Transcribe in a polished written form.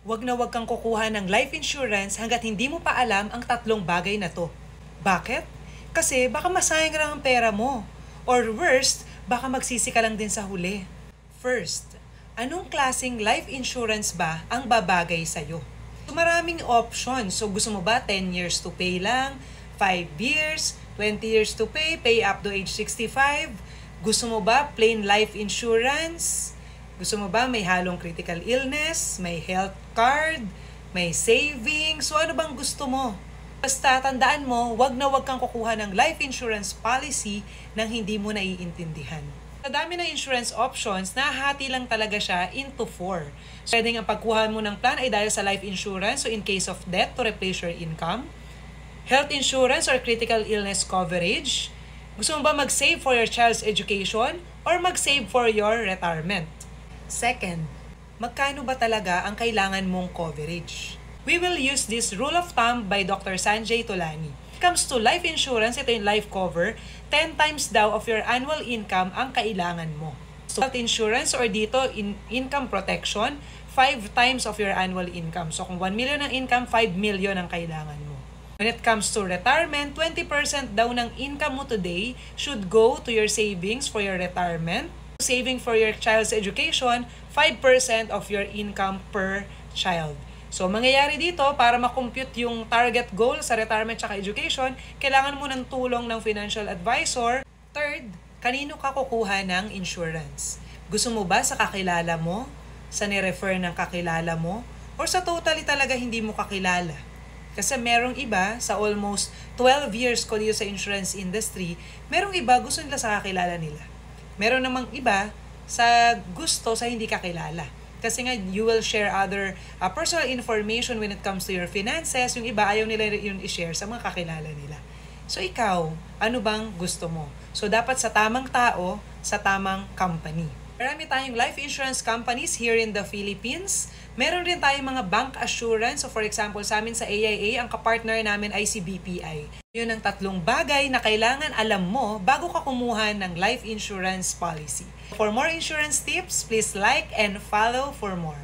Huwag na huwag kang kukuha ng life insurance hanggat hindi mo pa alam ang tatlong bagay na to. Bakit? Kasi baka masayang lang ang pera mo. Or worst, baka magsisi ka lang din sa huli. First, anong klaseng life insurance ba ang babagay sa'yo? So, maraming options. So gusto mo ba 10 years to pay lang? 5 years? 20 years to pay? Pay up to age 65? Gusto mo ba plain life insurance? Gusto mo ba may halong critical illness, may health card, may savings? So ano bang gusto mo? Basta tandaan mo, wag na wag kang kukuha ng life insurance policy nang hindi mo naiintindihan. Sa dami ng insurance options, nahati lang talaga siya into 4. So, pwedeng ang pagkuha mo ng plan ay dahil sa life insurance, so in case of death to replace your income, health insurance or critical illness coverage. Gusto mo ba mag-save for your child's education or mag-save for your retirement? Second, magkano ba talaga ang kailangan mong coverage? We will use this rule of thumb by Dr. Sanjay Tolani. When it comes to life insurance, ito yung life cover, 10 times daw of your annual income ang kailangan mo. So, health insurance or dito, income protection, 5 times of your annual income. So, kung 1 million ang income, 5 million ang kailangan mo. When it comes to retirement, 20% daw ng income mo today should go to your savings for your retirement. Saving for your child's education, 5% of your income per child. So, mangyayari dito, para makompute yung target goal sa retirement at education, kailangan mo ng tulong ng financial advisor. Third, kanino ka kukuha ng insurance? Gusto mo ba sa kakilala mo? Sa nirefer ng kakilala mo? Or sa totally talaga hindi mo kakilala? Kasi merong iba, sa almost 12 years ko dito sa insurance industry, merong iba gusto nila sa kakilala nila. Meron namang iba sa gusto sa hindi kakilala. Kasi nga, you will share other personal information when it comes to your finances. Yung iba, ayaw nila yun i-share sa mga kakilala nila. So, ikaw, ano bang gusto mo? So, dapat sa tamang tao, sa tamang company. Marami tayong life insurance companies here in the Philippines. Meron rin tayong mga bank assurance. So for example, sa amin sa AIA, ang kapartner namin ay si BPI. Yun ang tatlong bagay na kailangan alam mo bago ka kumuha ng life insurance policy. For more insurance tips, please like and follow for more.